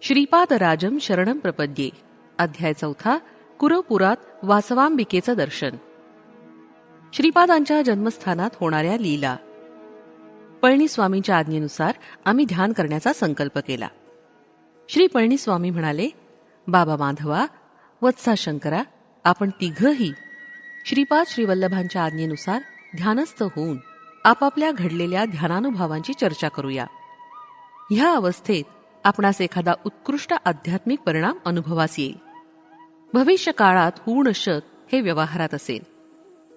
श्रीपादराजं शरणं प्रपद्ये. अध्याय 4. कुरपुरात वासवांबिकेचं दर्शन. श्रीपादांच्या जन्मस्थानात होणाऱ्या लीला. पळणीस्वामींच्या आज्ञेनुसार आम्ही ध्यान करण्याचा संकल्प केला. श्री पळणीस्वामी म्हणाले, बाबा माधवा, वत्सा शंकरा, आपण तिघही श्रीपाद श्रीवल्लभांच्या आज्ञेनुसार ध्यानस्थ होऊन आपापल्या घडलेल्या ध्यानानुभवांची चर्चा करूया. ह्या अवस्थेत आपणास एखादा उत्कृष्ट आध्यात्मिक परिणाम अनुभवास येईल. भविष्य काळात हूणशक हे व्यवहारात असेल.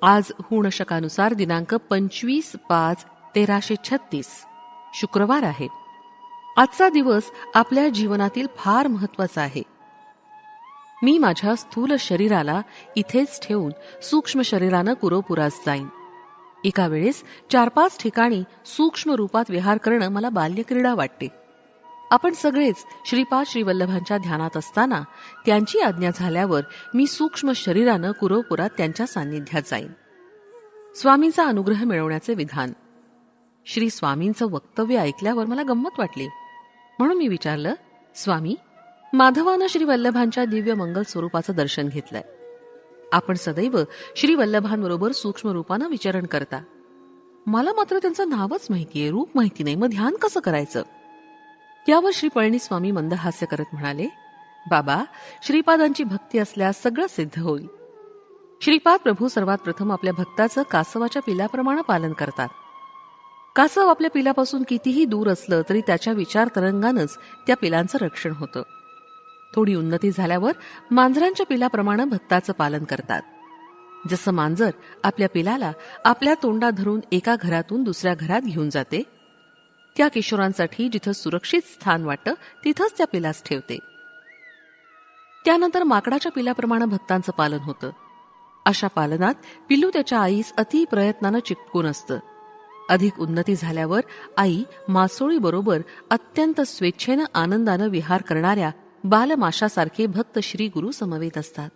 आज हूणशकानुसार दिनांक 25/5/1336 शुक्रवार आहे. आजचा दिवस आपल्या जीवनातील फार महत्वाचा आहे. मी माझ्या स्थूल शरीराला इथेच ठेवून सूक्ष्म शरीरानं कुरवपुरास जाईन. एका वेळेस 4-5 ठिकाणी सूक्ष्म रूपात विहार करणं मला बाल्यक्रीडा वाटते. आपण सगळेच श्रीपाद श्रीवल्लभांच्या ध्यानात असताना त्यांची आज्ञा झाल्यावर मी सूक्ष्म शरीरानं कुरवपुरात त्यांच्या सान्निध्यात जाईन. स्वामींचा अनुग्रह मिळवण्याचे विधान. श्री स्वामींचं वक्तव्य ऐकल्यावर मला गंमत वाटली. म्हणून मी विचारलं, स्वामी, माधवानं श्रीवल्लभांच्या दिव्य मंगल स्वरूपाचं दर्शन घेतलंय. आपण सदैव श्रीवल्लभांबरोबर सूक्ष्म रूपानं विचरण करता. मला मात्र त्यांचं नावच माहितीये, रूप माहिती नाही. मग ध्यान कसं करायचं? यावर श्री पळणीस्वामी मंदहास्य करत म्हणाले, बाबा, श्रीपादांची भक्ती असल्यास सगळं सिद्ध होईल. श्रीपाद प्रभू सर्वात प्रथम आपल्या भक्ताचं कासवाच्या पिलाप्रमाणे पालन करतात. कासव आपल्या पिलापासून कितीही दूर असलं तरी त्याच्या विचार तरंगानंच त्या पिलांचं रक्षण होतं. थोडी उन्नती झाल्यावर मांजरांच्या पिलाप्रमाणे भक्ताचं पालन करतात. जसं मांजर आपल्या पिलाला आपल्या तोंडात धरून एका घरातून दुसऱ्या घरात घेऊन जाते, त्या किशोरांसाठी जिथं सुरक्षित स्थान वाटतं तिथंच त्या पिलास ठेवते. त्यानंतर माकडाच्या पिलाप्रमाणे भक्तांचं पालन होतं. अशा पालनात पिल्लू त्याच्या आईस अति प्रयत्नानं चिकटून असतं. अधिक उन्नती झाल्यावर आई मासोळीबरोबर अत्यंत स्वेच्छेनं आनंदानं विहार करणाऱ्या बालमाशासारखे भक्त श्री गुरु समवेत असतात.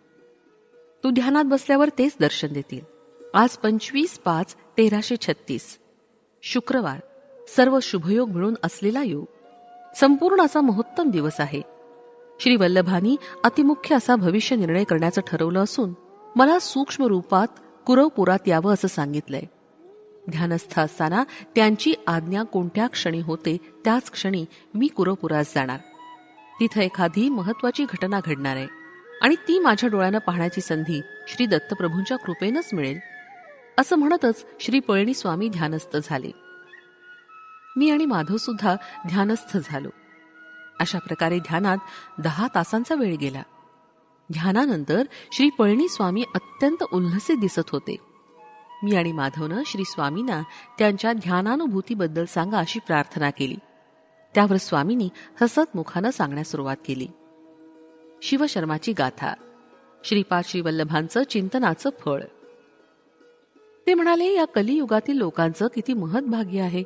तू ध्यानात बसल्यावर तेच दर्शन देतील. आज 25/5/1336 शुक्रवार, सर्व शुभयोग मिळून असलेला योग. संपूर्ण असा महोत्तम दिवस आहे. श्री वल्लभांनी अतिमुख्य असा भविष्य निर्णय करण्याचं ठरवलं असून मला सूक्ष्म रूपात कुरवपुरात यावं असं सांगितलंय. ध्यानस्थ असताना त्यांची आज्ञा कोणत्या क्षणी होते त्याच क्षणी मी कुरवपुरात जाणार. तिथं एखादी महत्वाची घटना घडणार आहे आणि ती माझ्या डोळ्यानं पाहण्याची संधी श्री दत्तप्रभूंच्या कृपेनंच मिळेल. असं म्हणतच श्री पळणीस्वामी ध्यानस्थ झाले. मी आणि माधव सुद्धा ध्यानस्थ झालो. अशा प्रकारे ध्यानात 10 तासांचा वेळ गेला. ध्यानानंतर श्री पळणीस्वामी अत्यंत उल्हसित दिसत होते. मी आणि माधवनं श्री स्वामींना त्यांच्या ध्यानानुभूतीबद्दल सांगा अशी प्रार्थना केली. त्यावर स्वामींनी हसत मुखानं सांगण्यास सुरुवात केली. शिवशर्माची गाथा. श्रीपाद श्रीवल्लभांचं चिंतनाचं फळ. ते म्हणाले, या कलियुगातील लोकांचं किती महत्भाग्य आहे.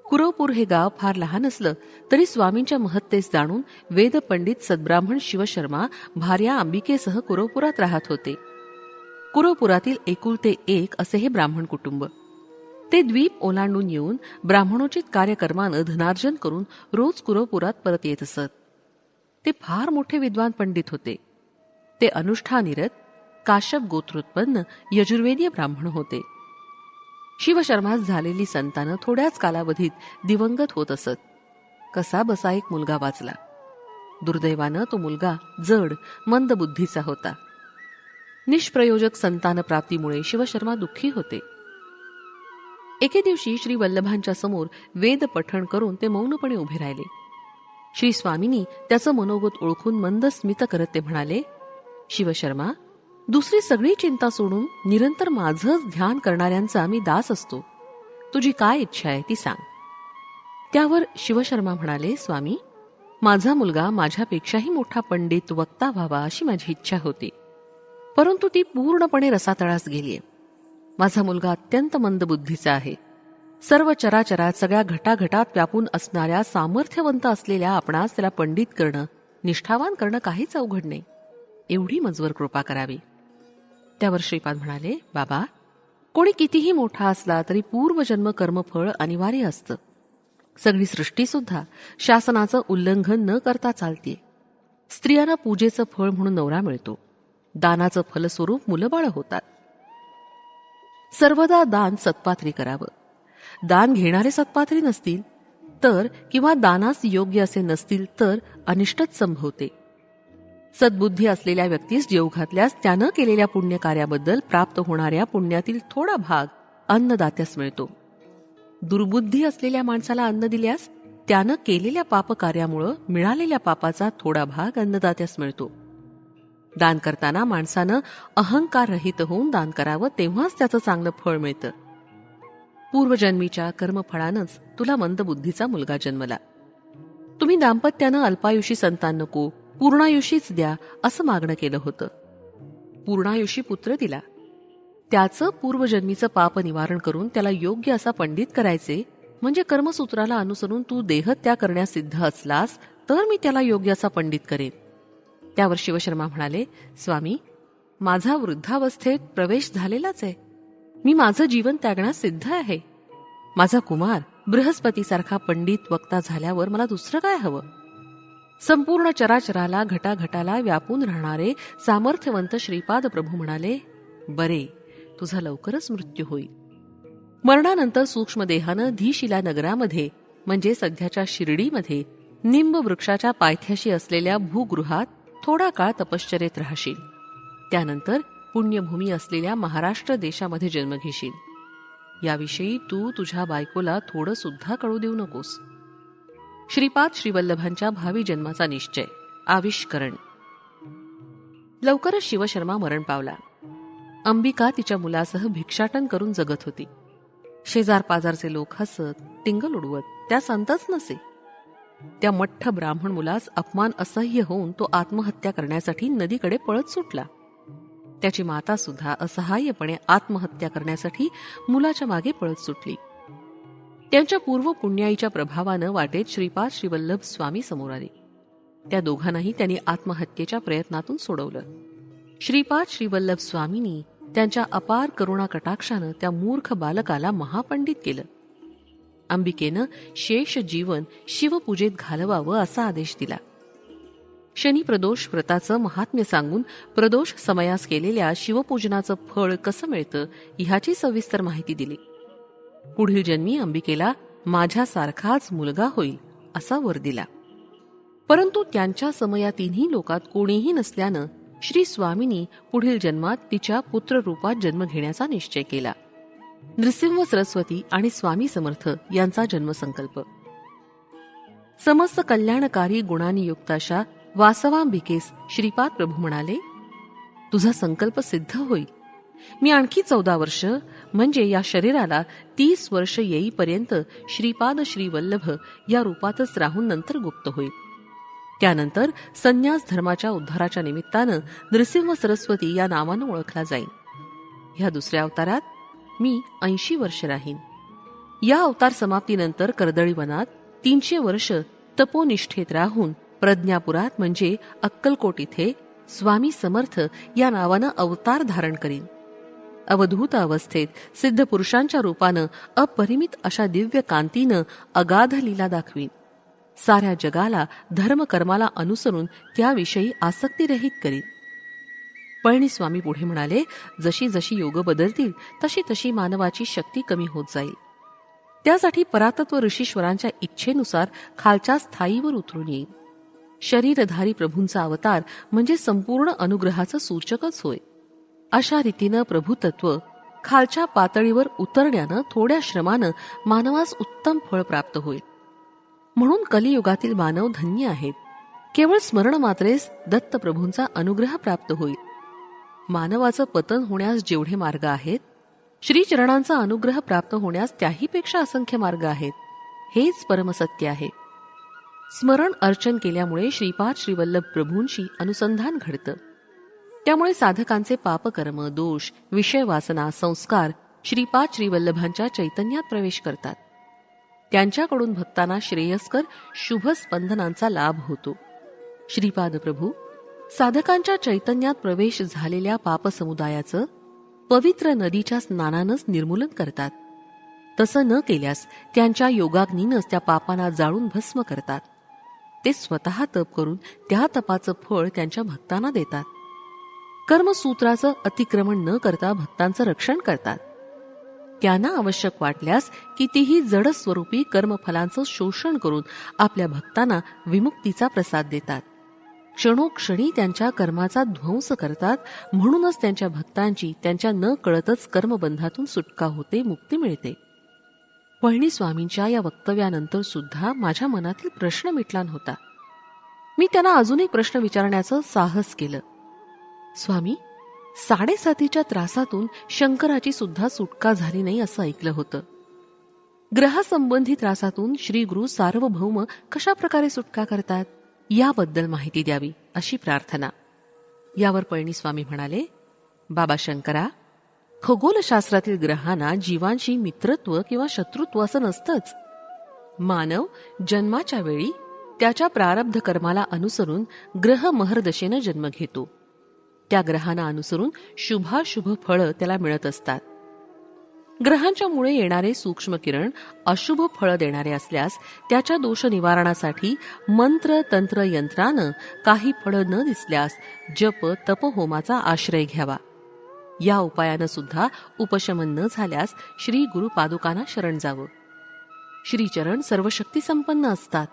कुरवपूर हे गाव फार लहान असलं तरी स्वामींच्या महत्तेस जाणून वेदपंडित सद्ब्राह्मण शिवशर्मा भार्या अंबिकेसह कुरवपुरात राहत होते. कुरवपुरातील एकुलते एक असे हे ब्राह्मण कुटुंब. ते द्वीप ओलांडून येऊन ब्राह्मणोचित कार्यकर्मानं धनार्जन करून रोज कुरवपुरात परत येत असत. ते फार मोठे विद्वान पंडित होते. ते अनुष्ठानिरत, काश्यप गोत्रोत्पन्न यजुर्वेदीय ब्राह्मण होते. शिवशर्मास झालेली संतानं थोड्याच कालावधीत दिवंगत होत असत. कसा बसा एक मुलगा वाचला. दुर्दैवानं तो मुलगा जड, मंद बुद्धीचा होता. निष्प्रयोजक संतान प्राप्तीमुळे शिवशर्मा दुःखी होते. एके दिवशी श्री वल्लभांच्या समोर वेद पठण करून ते मौनपणे उभे राहिले. श्री स्वामींनी त्याचं मनोगत ओळखून मंद स्मित करत ते म्हणाले, शिवशर्मा, दुसरी सगळी चिंता सोडून निरंतर माझंच ध्यान करणाऱ्यांचा मी दास असतो. तुझी काय इच्छा आहे ती सांग. त्यावर शिवशर्मा म्हणाले, स्वामी, माझा मुलगा माझ्यापेक्षाही मोठा पंडित वक्ता व्हावा अशी माझी इच्छा होती, परंतु ती पूर्णपणे रसातळास गेलीय. माझा मुलगा अत्यंत मंद बुद्धीचा आहे. सर्व चराचरात सगळ्या घटाघटात व्यापून असणाऱ्या सामर्थ्यवंत असलेल्या आपणास त्याला पंडित करणं, निष्ठावान करणं काहीच अवघड नाही. एवढी मजवर कृपा करावी. त्यावर श्रीपाद म्हणाले, बाबा, कोणी कितीही मोठा असला तरी पूर्वजन्म कर्मफळ अनिवार्य असतं. सगळी सृष्टीसुद्धा शासनाचं उल्लंघन न करता चालते. स्त्रियांना पूजेचं फळ म्हणून नवरा मिळतो. दानाचं फलस्वरूप मुलंबाळं होतात. सर्वदा दान सत्पात्री करावं. दान घेणारे सत्पात्री नसतील तर किंवा दानास योग्य असे नसतील तर अनिष्टच संभवते. सद्बुद्धी असलेल्या व्यक्तीस जेव घातल्यास त्यानं केलेल्या पुण्यकार्याबद्दल प्राप्त होणाऱ्या पुण्यातील थोडा भाग अन्नदात्यास मिळतो. दुर्बुद्धी असलेल्या माणसाला अन्न दिल्यास त्यानं केलेल्या पापकार्यामुळं मिळालेल्या पापाचा थोडा भाग अन्नदात्यास मिळतो. दान करताना माणसानं अहंकार रहित होऊन दान करावं, तेव्हाच त्याचं चांगलं फळ मिळतं. पूर्वजन्मीच्या कर्मफळानंच तुला मंदबुद्धीचा मुलगा जन्मला. तुम्ही दाम्पत्यानं अल्पायुषी संतान नको, पूर्णायुषीच द्या असं मागणं केलं होतं. पूर्णायुषी पुत्र दिला. त्याचं पूर्वजन्मीचं पाप निवारण करून त्याला योग्य असा पंडित करायचे, म्हणजे कर्मसूत्राला अनुसरून तू देहत्याग करण्यास सिद्ध असलास तर मी त्याला योग्य असा पंडित करेन. त्यावर शिवशर्मा म्हणाले, स्वामी, माझा वृद्धावस्थेत प्रवेश झालेलाच आहे. मी माझं जीवन त्यागण्यास सिद्ध आहे. माझा कुमार बृहस्पतीसारखा पंडित वक्ता झाल्यावर मला दुसरं काय हवं? संपूर्ण चराचराला घटाघटाला व्यापून राहणारे सामर्थ्यवंत श्रीपाद प्रभू म्हणाले, बरे, तुझा लवकरच मृत्यू होईल. मरणानंतर सूक्ष्मदेहानं धीशिला नगरामध्ये म्हणजे सध्याच्या शिर्डीमध्ये निंब वृक्षाच्या पायथ्याशी असलेल्या भूगृहात थोडा काळ तपश्चर्येत राहशील. त्यानंतर पुण्यभूमी असलेल्या महाराष्ट्र देशामध्ये जन्म घेशील. याविषयी तू तुझ्या बायकोला थोडं सुद्धा कळू देऊ नकोस. श्रीपाद श्रीवल्लभांच्या भावी जन्माचा निश्चय. आविष्करण. लवकरच शिवशर्मा मरण पावला. अंबिका तिच्या मुलासह भिक्षाटन करून जगत होती. शेजार पाजारचे लोक हसत टिंगल उडवत त्यास अंतच नसे. त्या मठ्ठ ब्राह्मण मुलास अपमान असह्य होऊन तो आत्महत्या करण्यासाठी नदीकडे पळत सुटला. त्याची माता सुद्धा असहाय्यपणे आत्महत्या करण्यासाठी मुलाच्या मागे पळत सुटली. त्यांच्या पूर्व पुण्याईच्या प्रभावानं वाटेत श्रीपाद श्रीवल्लभ स्वामी समोर आले. त्या दोघांनाही त्यांनी आत्महत्येच्या प्रयत्नातून सोडवलं. श्रीपाद श्रीवल्लभ स्वामींनी त्यांच्या अपार करुणा कटाक्षानं त्या मूर्ख बालकाला महापंडित केलं. अंबिकेनं शेष जीवन शिवपूजेत घालवावं असा आदेश दिला. शनी प्रदोष व्रताचं महात्म्य सांगून प्रदोष समयास केलेल्या शिवपूजनाचं फळ कसं मिळतं ह्याची सविस्तर माहिती दिली. पुढील जन्मी अंबिकेला माझ्यासारखाच मुलगा होईल असा वर दिला. परंतु त्यांच्या समयातीनही लोकात कोणीही नसल्यानं श्री स्वामींनी पुढील जन्मात तिच्या पुत्ररूपात जन्म घेण्याचा निश्चय केला. नृसिंह सरस्वती आणि स्वामी समर्थ यांचा जन्मसंकल्प. समस्त कल्याणकारी गुणांनी युक्त अशा वासवांबिकेस श्रीपाद प्रभू म्हणाले, तुझा संकल्प सिद्ध होईल. मी आणखी 14 वर्ष म्हणजे या शरीराला 30 वर्ष येईपर्यंत श्रीपाद श्रीवल्लभ या रूपातच राहून नंतर गुप्त होईल. त्यानंतर संन्यास धर्माच्या उद्धाराच्या निमित्तानं नृसिंह सरस्वती या नावानं ओळखला जाईल. ह्या दुसऱ्या अवतारात मी 80 वर्ष राहीन. या अवतार समाप्तीनंतर कर्दळी वनात 300 वर्ष तपोनिष्ठेत राहून प्रज्ञापुरात म्हणजे अक्कलकोट इथे स्वामी समर्थ या नावानं अवतार धारण करीन. अवधूत अवस्थेत सिद्ध पुरुषांच्या रूपानं अपरिमित अशा दिव्य कांतीनं अगाध लीला दाखवीन. साऱ्या जगाला धर्मकर्माला अनुसरून त्याविषयी आसक्तीरहित करीन. पळणीस्वामी पुढे म्हणाले, जशी जशी योग बदलतील तशी तशी मानवाची शक्ती कमी होत जाईल. त्यासाठी परातत्व ऋषीश्वरांच्या इच्छेनुसार खालच्या स्थायीवर उतरून येईल. शरीरधारी प्रभूंचा अवतार म्हणजे संपूर्ण अनुग्रहाचं सूचकच होय. अशा रीतीनं प्रभुतत्व खालच्या पातळीवर उतरण्यानं थोड्या श्रमानं मानवास उत्तम फळ प्राप्त होईल. म्हणून कलियुगातील मानव धन्य आहेत. केवळ स्मरण मात्रेस दत्तप्रभूंचा अनुग्रह प्राप्त होईल. मानवाचं पतन होण्यास जेवढे मार्ग आहेत, श्रीचरणांचा अनुग्रह प्राप्त होण्यास त्याहीपेक्षा असंख्य मार्ग आहेत. हेच परमसत्य आहे. स्मरण अर्चन केल्यामुळे श्रीपाद श्रीवल्लभ प्रभूंशी अनुसंधान घडतं. त्यामुळे साधकांचे पापकर्म, दोष, विषय वासना, संस्कार श्रीपाद श्रीवल्लभांच्या चैतन्यात प्रवेश करतात. त्यांच्याकडून भक्तांना श्रेयस्कर शुभ स्पंदनांचा लाभ होतो. श्रीपाद प्रभू साधकांच्या चैतन्यात प्रवेश झालेल्या पापसमुदायाचं पवित्र नदीच्या स्नानानंच निर्मूलन करतात. तसं न केल्यास त्यांच्या योगाग्नीनंच त्या पापांना जाळून भस्म करतात. ते स्वतः तप करून त्या तपाचं फळ त्यांच्या भक्तांना देतात. कर्मसूत्राचं अतिक्रमण न करता भक्तांचं रक्षण करतात. त्यांना आवश्यक वाटल्यास कितीही जड स्वरूपी कर्मफलांचं शोषण करून आपल्या भक्तांना विमुक्तीचा प्रसाद देतात. क्षणोक्षणी त्यांच्या कर्माचा ध्वंस करतात. म्हणूनच त्यांच्या भक्तांची त्यांच्या न कळतच कर्मबंधातून सुटका होते, मुक्ती मिळते. पळणीस्वामींच्या या वक्तव्यानंतर सुद्धा माझ्या मनातील प्रश्न मिटला नव्हता. मी त्यांना अजून एक प्रश्न विचारण्याचं साहस केलं. स्वामी, 7.5च्या त्रासातून शंकराची सुद्धा सुटका झाली नाही असं ऐकलं होतं. ग्रहासंबंधी त्रासातून श्री गुरु सार्वभौम कशा प्रकारे सुटका करतात याबद्दल माहिती द्यावी अशी प्रार्थना. यावर पळणीस्वामी म्हणाले, बाबा शंकरा, खगोलशास्त्रातील ग्रहांना जीवांशी मित्रत्व किंवा शत्रुत्व असं नसतंच. मानव जन्माच्या वेळी त्याच्या प्रारब्ध कर्माला अनुसरून ग्रह महर्दशेनं जन्म घेतो. त्या ग्रहांना अनुसरून शुभाशुभ फळं त्याला मिळत असतात. ग्रहांच्या मुळे येणारे सूक्ष्म किरण अशुभ फळं देणारे असल्यास त्याच्या दोष निवारणासाठी मंत्र तंत्र यंत्रानं काही फळं न दिसल्यास जप तपहोमाचा आश्रय घ्यावा. या उपायानं सुद्धा उपशमन न झाल्यास श्री गुरु पादुकांना शरण जावं. श्रीचरण सर्वशक्ती संपन्न असतात.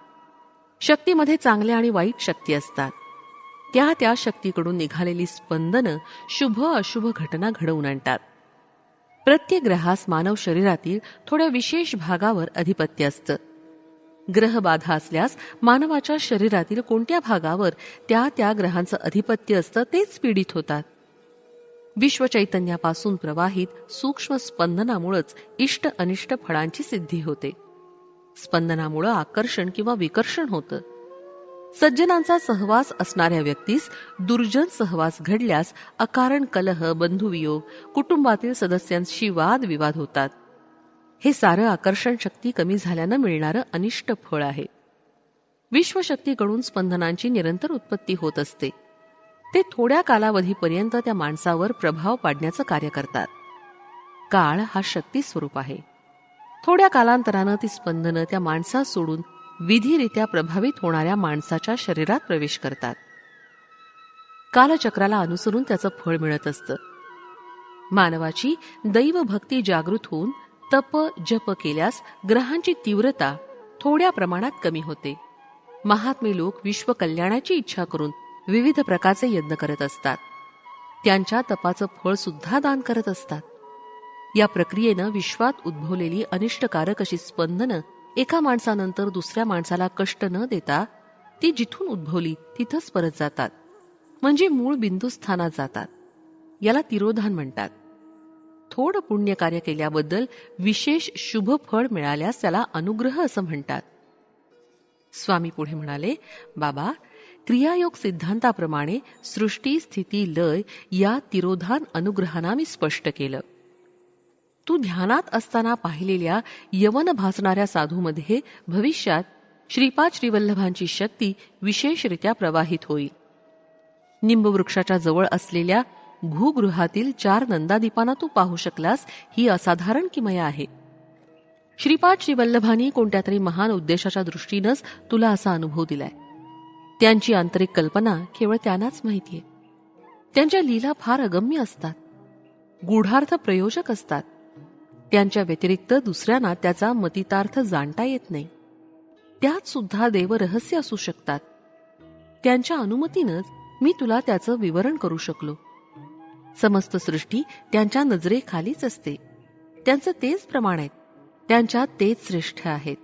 शक्तीमध्ये चांगल्या आणि वाईट शक्ती असतात. त्या शक्तीकडून निघालेली स्पंदनं शुभ अशुभ घटना घडवून आणतात. प्रत्येक ग्रहास मानव शरीरातील थोड्या विशेष भागावर अधिपत्य असतं. ग्रहबाधा असल्यास मानवाच्या शरीरातील कोणत्या भागावर त्या ग्रहांचं अधिपत्य असतं तेच पीडित होतात. विश्वचैतन्यापासून प्रवाहित सूक्ष्म स्पंदनामुळेच इष्ट अनिष्ट फळांची सिद्धी होते. स्पंदनामुळे आकर्षण किंवा विकर्षण होतं. सज्जनांचा सहवास असणाऱ्या व्यक्तीस दुर्जन सहवास घडल्यास अकारण कलह, बंधुवियोग, कुटुंबातील सदस्यांशी वादविवाद होतात. हे सारं आकर्षण शक्ती कमी झाल्यानं मिळणारं अनिष्ट फळ आहे. विश्वशक्तीकडून स्पंदनांची निरंतर उत्पत्ती होत असते. ते थोड्या कालावधीपर्यंत त्या माणसावर प्रभाव पाडण्याचं कार्य करतात. काळ हा शक्ती स्वरूप आहे. थोड्या कालांतरानं ती स्पंदनं त्या माणसास सोडून विधिरित्या प्रभावित होणाऱ्या माणसाच्या शरीरात प्रवेश करतात. कालचक्राला अनुसरून त्याचं फळ मिळत असतं. मानवाची दैवभक्ती जागृत होऊन तप जप केल्यास ग्रहांची तीव्रता थोड्या प्रमाणात कमी होते. महात्मे लोक विश्व कल्याणाची इच्छा करून विविध प्रकारचे यज्ञ करत असतात. त्यांच्या तपाचं फळ सुद्धा दान करत असतात. या प्रक्रियेनं विश्वात उद्भवलेली अनिष्टकारक अशी स्पंदनं एका माणसानंतर दुसऱ्या माणसाला कष्ट न देता ती जिथून उद्भवली तिथंच परत जातात, म्हणजे मूळ बिंदुस्थानात जातात. याला तिरोधान म्हणतात. थोडं पुण्यकार्य केल्याबद्दल विशेष शुभ फळ मिळाल्यास त्याला अनुग्रह असं म्हणतात. स्वामी पुढे म्हणाले, बाबा, क्रियायोग सिद्धांताप्रमाणे सृष्टी स्थिती लय या तिरोधान अनुग्रहांना मी स्पष्ट केलं. तू ध्यानात असताना पाहिलेल्या यवन भासणाऱ्या साधूमध्ये भविष्यात श्रीपाद श्रीवल्लभांची शक्ती विशेषरित्या प्रवाहित होईल. निंबवृक्षाच्या जवळ असलेल्या भूगृहातील 4 नंदादीपांना तू पाहू शकलास ही असाधारण किमया आहे. श्रीपाद श्रीवल्लभांनी कोणत्या तरी महान उद्देशाच्या दृष्टीनंच तुला असा अनुभव दिलाय. त्यांची आंतरिक कल्पना केवळ त्यांनाच माहितीये. त्यांच्या लीला फार अगम्य असतात, गूढार्थ प्रयोजक असतात. त्यांच्या व्यतिरिक्त दुसऱ्यांना त्याचा मतितार्थ जाणता येत नाही. त्यात सुद्धा देवरहस्य असू शकतात. त्यांच्या अनुमतीनंच मी तुला त्याचं विवरण करू शकलो. समस्त सृष्टी त्यांच्या नजरेखालीच असते. त्यांचं तेच प्रमाण आहेत. त्यांच्यात तेच श्रेष्ठ आहेत.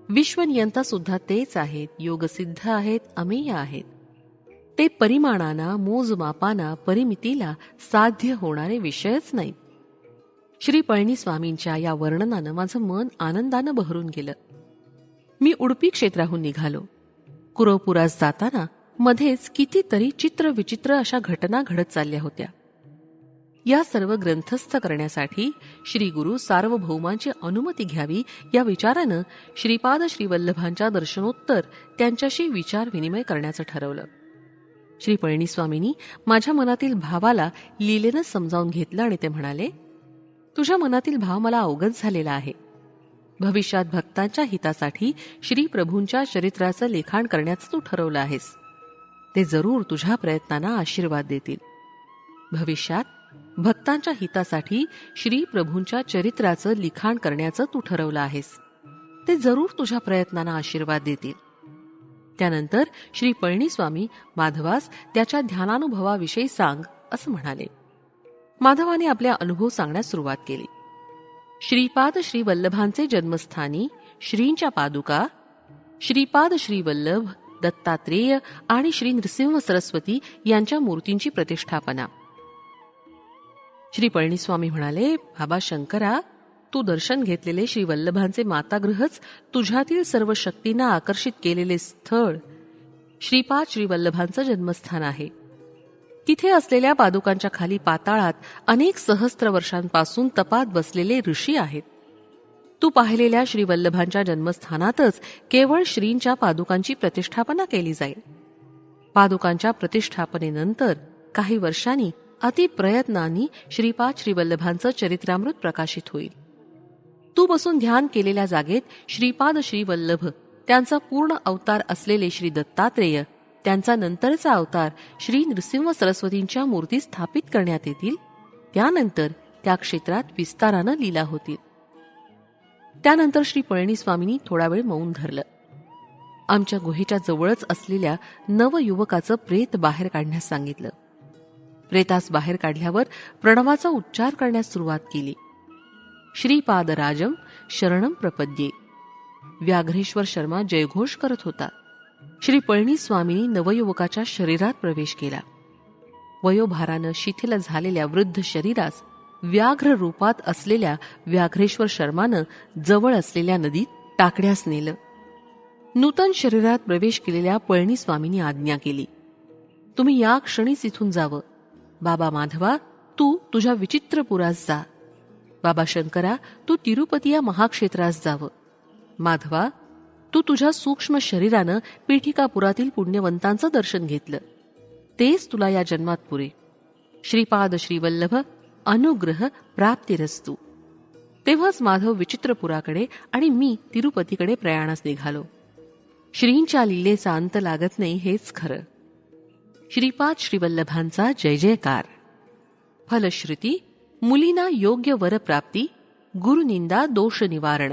विश्वनियंता सुद्धा तेच आहेत. योगसिद्ध आहेत, अमेय आहेत. ते परिमाणाना, मोजमापाना, परिमितीला साध्य होणारे विषयच नाहीत. श्री पळणीस्वामींच्या या वर्णनानं माझं मन आनंदानं बहरून गेलं. मी उडपी क्षेत्राहून निघालो. कुरवपुरास जाताना मध्येच कितीतरी चित्रविचित्र अशा घटना घडत चालल्या होत्या. या सर्व ग्रंथस्थ करण्यासाठी श्री गुरु सार्वभौमांची अनुमती घ्यावी या विचारानं श्रीपाद श्रीवल्लभांच्या दर्शनोत्तर त्यांच्याशी विचार विनिमय करण्याचं ठरवलं. श्री पळणीस्वामींनी माझ्या मनातील भावाला लीलेनं समजावून घेतलं आणि ते म्हणाले, तुझ्या मनातील भाव मला अवगत झालेला आहे. भविष्यात भक्तांच्या हितासाठी श्री प्रभूंच्या चरित्राचं लिखाण करण्याचं तू ठरवलं आहेस. ते जरूर तुझ्या प्रयत्नांना आशीर्वाद देतील. भविष्यात भक्तांच्या हितासाठी श्री प्रभूंच्या चरित्राचं लिखाण करण्याचं तू ठरवलं आहेस. ते जरूर तुझ्या प्रयत्नांना आशीर्वाद देतील. त्यानंतर श्री पळणीस्वामी माधवास त्याच्या ध्यानानुभवाविषयी सांग असं म्हणाले. माधवाने आपल्या अनुभव सांगण्यास सुरुवात केली. श्रीपाद श्री वल्लभांचे जन्मस्थानी श्रींच्या पादुका, श्रीपाद श्री वल्लभ, दत्तात्रेय आणि श्री नृसिंह सरस्वती यांच्या मूर्तींची प्रतिष्ठापना. श्री पळणीस्वामी म्हणाले, बाबा शंकरा, तू दर्शन घेतलेले श्री वल्लभांचे मातागृहच तुझ्यातील सर्व शक्तींना आकर्षित केलेले स्थळ श्रीपाद श्री वल्लभांचं जन्मस्थान आहे. तिथे असलेल्या पादुकांच्या खाली पाताळात अनेक सहस्त्र वर्षांपासून तपात बसलेले ऋषी आहेत. तू पाहिलेल्या श्री वल्लभांच्या जन्मस्थानातच केवळ श्रींच्या पादुकांची प्रतिष्ठापना केली जाईल. पादुकांच्या प्रतिष्ठापनेनंतर काही वर्षांनी अतिप्रयत्नांनी श्रीपाद श्री वल्लभांचं चरित्रामृत प्रकाशित होईल. तू बसून ध्यान केलेल्या जागेत श्रीपाद श्री वल्लभ, त्यांचा पूर्ण अवतार असलेले श्री दत्तात्रेय, त्यांचा नंतरचा अवतार श्री नृसिंह सरस्वतींच्या मूर्ती स्थापित करण्यात येतील. त्यानंतर त्या क्षेत्रात विस्तारानं लीला होतील. त्यानंतर श्री पळणीस्वामींनी थोडा वेळ मौन धरलं. आमच्या गुहेच्या जवळच असलेल्या नवयुवकाचं प्रेत बाहेर काढण्यास सांगितलं. प्रेतास बाहेर काढल्यावर प्रणवाचा उच्चार करण्यास सुरुवात केली. श्रीपादराजम शरणम प्रपद्ये. व्याघ्रेश्वर शर्मा जयघोष करत होता. श्री पळणीस्वामींनी नवयुवकाच्या शरीरात प्रवेश केला. वयोभारानं शिथिल झालेल्या वृद्ध शरीरास व्याघ्र रूपात असलेल्या व्याघ्रेश्वर शर्मानं जवळ असलेल्या नदीत टाकण्यास नेलं. नूतन शरीरात प्रवेश केलेल्या पळणीस्वामींनी आज्ञा केली, तुम्ही या क्षणीच इथून जावं. बाबा माधवा, तू तुझ्या विचित्रपुरास जा. बाबा शंकरा, तू तिरुपती या महाक्षेत्रास जावं. माधवा, तू तुझ्या सूक्ष्म शरीरानं पीठिकापुरातील पुण्यवंतांचं दर्शन घेतलं. तेच तुला या जन्मात पुरे. श्रीपाद श्रीवल्लभ अनुग्रह प्राप्तिरस्तु. तेव्हाच माधव विचित्रपुराकडे आणि मी तिरुपतीकडे प्रयाणास निघालो. श्रींच्या लीलेचा अंत लागत नाही हेच खरं. श्रीपाद श्रीवल्लभांचा जय जयकार. फलश्रुती मुलींना योग्य वर प्राप्ती, गुरुनिंदा दोष निवारण.